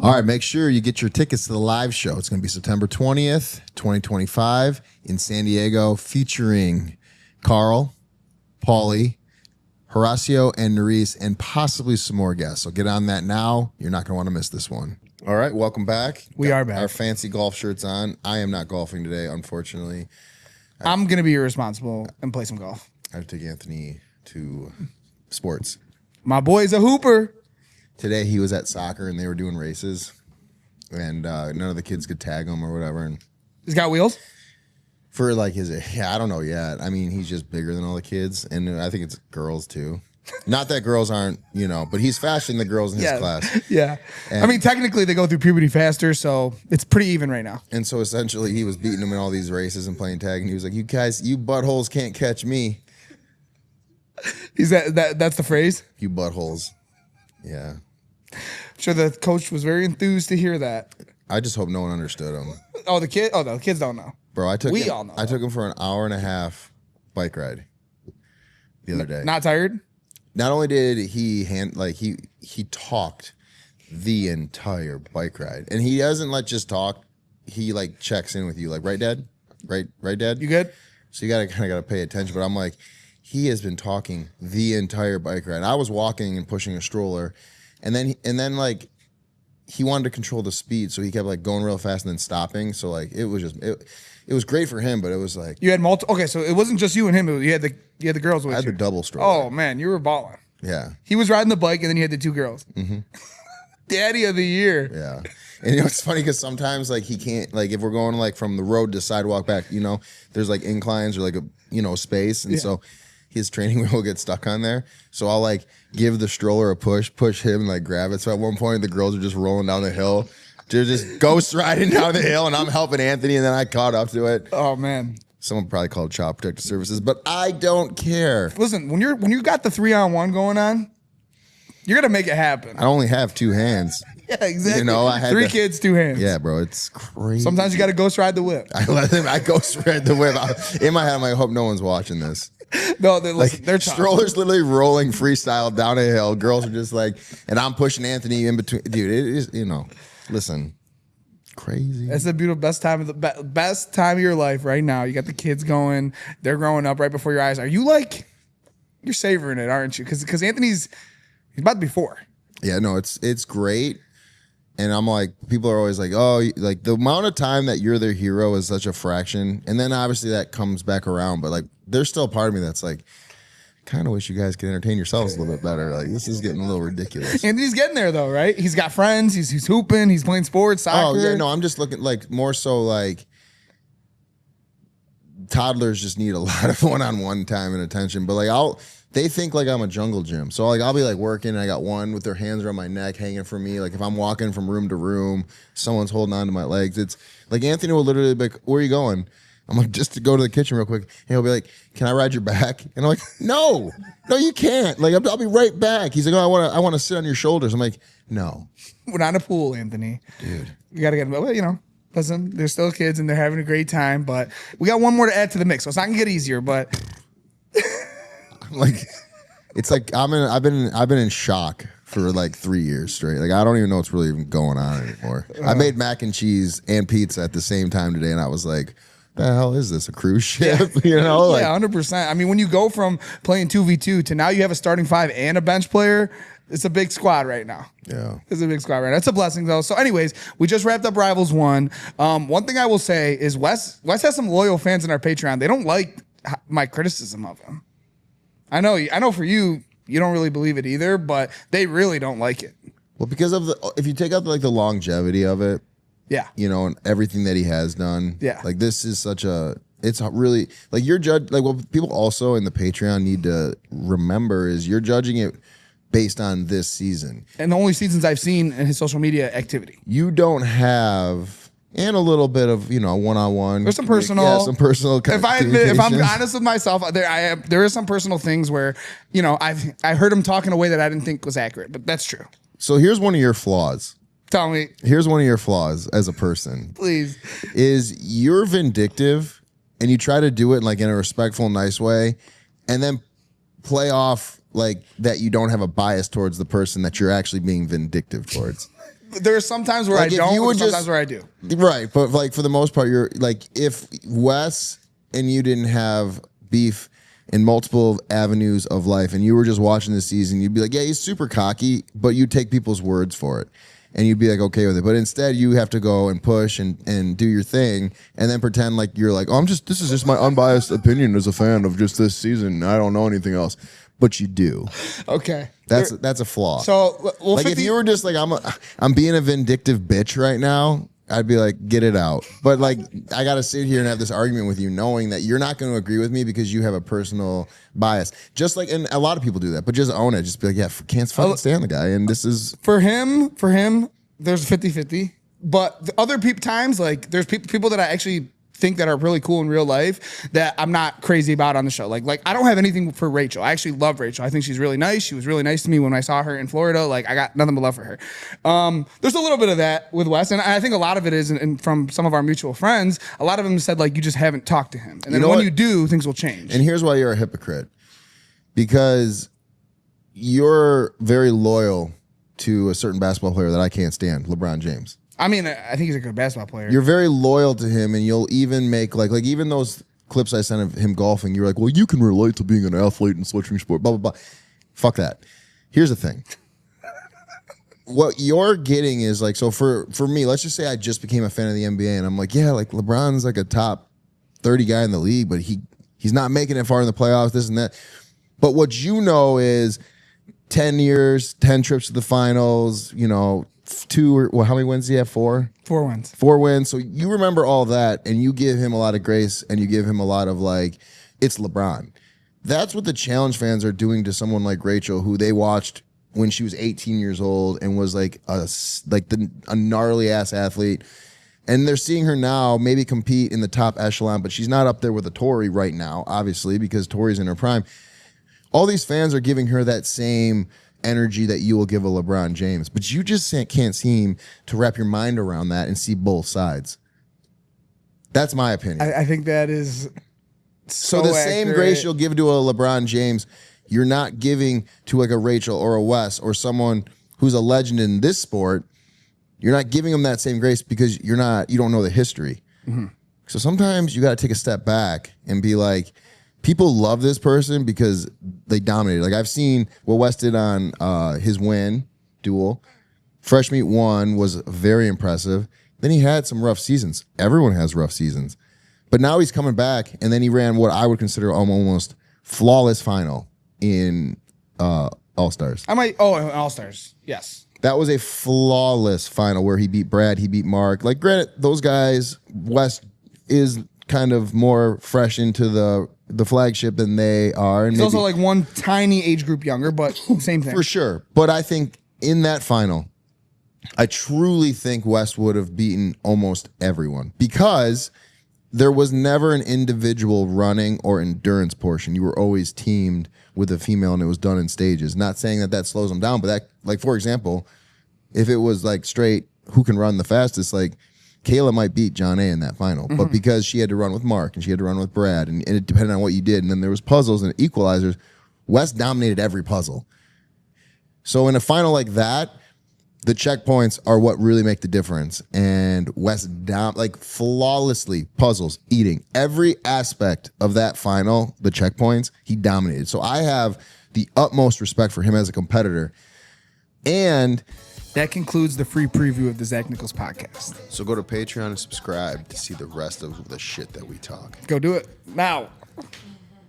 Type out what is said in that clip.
All right, make sure you get your tickets to the live show. It's going to be September 20th, 2025 in San Diego, featuring Carl, Paulie, Horacio, and Nerys, and possibly some more guests. So get on that now. You're not going to want to miss this one. All right, welcome back. We are back. Our fancy golf shirts on. I am not golfing today, unfortunately. I'm going to be irresponsible and play some golf. I have to take Anthony to sports. My boy's a hooper. Today he was at soccer and they were doing races, and none of the kids could tag him or whatever. And He's got wheels? for like I don't know yet. I mean, he's just bigger than all the kids, and I think it's girls too. Not that girls aren't, but he's faster than the girls in his class. Yeah. And, I mean, technically they go through puberty faster, so it's pretty even right now. And so essentially he was beating them in all these races and playing tag, and he was like, "You guys, you buttholes can't catch me." Is that's the phrase? You buttholes. Yeah. I'm sure the coach was very enthused to hear that. I just hope no one understood him. Oh, the kid? Oh, no, the kids don't know. Bro, I took him for an hour and a half bike ride the other day. Not tired? Not only did he he talked the entire bike ride, and he doesn't just talk. He checks in with you, right, Dad? Right, Dad? You good? So you gotta pay attention. But I'm like, he has been talking the entire bike ride. I was walking and pushing a stroller, and then he wanted to control the speed, so he kept going real fast and then stopping. So it was great for him, but it was you had multiple. Okay, so it wasn't just you and him. You had the girls with you. I had the double stroller. Oh man, you were balling. Yeah. He was riding the bike, and then you had the two girls. Mm-hmm. Daddy of the year. Yeah. And it's funny because sometimes he can't, if we're going from the road to sidewalk back, there's inclines or a space, and so his training wheel will get stuck on there. So I'll give the stroller a push him and grab it. So at one point the girls are just rolling down the hill. They're just ghost riding down the hill, and I'm helping Anthony, and then I caught up to it. Oh man. Someone probably called Child Protective Services, but I don't care. Listen, when you got the 3-on-1 going on, you're gonna make it happen. I only have two hands. Yeah, exactly. I had three kids, two hands. Yeah, bro, it's crazy. Sometimes you got to ghost ride the whip. I ghost ride the whip. In my head, I'm like, I hope no one's watching this. No, they're strollers literally rolling freestyle down a hill. Girls are just and I'm pushing Anthony in between. Dude, it is, listen, crazy. That's the beautiful best time of your life right now. You got the kids going. They're growing up right before your eyes. Are you you're savoring it, aren't you? Because Anthony's about to be 4. Yeah, no, it's great. And I'm people are always oh, the amount of time that you're their hero is such a fraction. And then obviously that comes back around. But there's still a part of me that's kind of wish you guys could entertain yourselves a little bit better. This is getting a little ridiculous. Anthony's getting there though, right? He's got friends. He's hooping. He's playing sports, soccer. Oh, yeah, no, I'm just looking more so toddlers just need a lot of one-on-one time and attention. But they think I'm a jungle gym. So I'll be working and I got one with their hands around my neck hanging from me. If I'm walking from room to room, someone's holding on to my legs. It's Anthony will literally be like, "Where are you going?" I'm just to go to the kitchen real quick. And he'll be like, "Can I ride your back?" And I'm like, "No, you can't. I'll be right back." He's like, "Oh, I want to sit on your shoulders." I'm like, "No. We're not in a pool, Anthony. Dude. You got to get, listen, they're still kids and they're having a great time, but we got one more to add to the mix. So it's not going to get easier, but it's I've been in shock for 3 years straight. I don't even know what's really even going on anymore. I made mac and cheese and pizza at the same time today, and I was like, the hell is this, a cruise ship? Yeah, 100%. I mean, when you go from playing 2v2 to now you have a starting 5 and a bench player, it's a big squad right now. Yeah. It's a big squad right now. It's a blessing, though. So anyways, we just wrapped up Rivals 1. One thing I will say is Wes has some loyal fans in our Patreon. They don't like my criticism of him. I know for you, you don't really believe it either, but they really don't like it. Well, because of if you take out the longevity of it, yeah, and everything that he has done, yeah, this is it's really you're judge what people also in the Patreon need to remember is you're judging it based on this season and the only seasons I've seen in his social media activity. You don't have. And a little bit of one-on-one. There's some personal. Yeah, some personal. If I'm honest with myself, there is some personal things where I heard him talk in a way that I didn't think was accurate, but that's true. So here's one of your flaws. Tell me. Here's one of your flaws as a person. Please. Is you're vindictive, and you try to do it in a respectful, nice way, and then play off that you don't have a bias towards the person that you're actually being vindictive towards. there's sometimes where Like, I if don't, you would and sometimes just- where I do. Right, but like for the most part, you're like if Wes and you didn't have beef in multiple avenues of life, and you were just watching this season, you'd be like, yeah, he's super cocky, but you take people's words for it, and you'd be like okay with it. But instead, you have to go and push and do your thing, and then pretend like you're like, oh, this is just my unbiased opinion as a fan of just this season. I don't know anything else, but you do. Okay. That's a flaw. So, well, like 50, if you were just like I'm being a vindictive bitch right now, I'd be like, get it out. But like I gotta sit here and have this argument with you, knowing that you're not going to agree with me because you have a personal bias. Just like, and a lot of people do that, but just own it. Just be like, yeah, can't fucking stand the guy, and this is for him, there's 50-50. But the other times, like there's people that I actually think that are really cool in real life that I'm not crazy about on the show. Like I don't have anything for Rachel. I actually love Rachel. I think she's really nice. She was really nice to me when I saw her in Florida. Like I got nothing but love for her. There's a little bit of that with Wes, and I think a lot of it is, and from some of our mutual friends, a lot of them said like you just haven't talked to him, and then when you do, things will change. And here's why you're a hypocrite, because you're very loyal to a certain basketball player that I can't stand, LeBron James. I mean, I think he's a good basketball player. You're very loyal to him, and you'll even make like even those clips I sent of him golfing. You're like, well, you can relate to being an athlete and switching sport. Blah blah blah. Fuck that. Here's the thing. What you're getting is like, so for me, let's just say I just became a fan of the NBA, and I'm like, yeah, like LeBron's like a top 30 guy in the league, but he's not making it far in the playoffs. This and that. But what you know is 10 years, 10 trips to the finals. You know. How many wins do you have? 4? 4 wins. 4 wins. So you remember all that, and you give him a lot of grace, and you give him a lot of like, it's LeBron. That's what the challenge fans are doing to someone like Rachel, who they watched when she was 18 years old and was like a gnarly ass athlete. And they're seeing her now maybe compete in the top echelon, but she's not up there with a Tori right now, obviously, because Tori's in her prime. All these fans are giving her that same energy that you will give a LeBron James, but you just can't seem to wrap your mind around that and see both sides. That's my opinion. I think that is so the same grace you'll give to a LeBron James, you're not giving to like a Rachel or a Wes or someone who's a legend in this sport. You're not giving them that same grace because you don't know the history. Mm-hmm. So sometimes you got to take a step back and be like, people love this person because they dominated. Like I've seen what Wes did on his win duel. Fresh Meat 1 was very impressive. Then he had some rough seasons. Everyone has rough seasons. But now he's coming back, and then he ran what I would consider almost flawless final in All-Stars. All-Stars, yes. That was a flawless final where he beat Brad, he beat Mark. Like, granted, those guys, Wes is kind of more fresh into the flagship than they are. And he's also like one tiny age group younger, but same thing. For sure. But I think in that final, I truly think Wes would have beaten almost everyone because there was never an individual running or endurance portion. You were always teamed with a female, and it was done in stages. Not saying that slows them down, but that, like, for example, if it was like straight who can run the fastest, like Kayla might beat John A in that final, but because she had to run with Mark and she had to run with Brad, and it depended on what you did, and then there was puzzles and equalizers, Wes dominated every puzzle. So in a final like that, the checkpoints are what really make the difference. And Wes flawlessly puzzles, eating every aspect of that final, the checkpoints, he dominated. So I have the utmost respect for him as a competitor. And that concludes the free preview of the Zach Nichols podcast. So go to Patreon and subscribe to see the rest of the shit that we talk. Go do it now.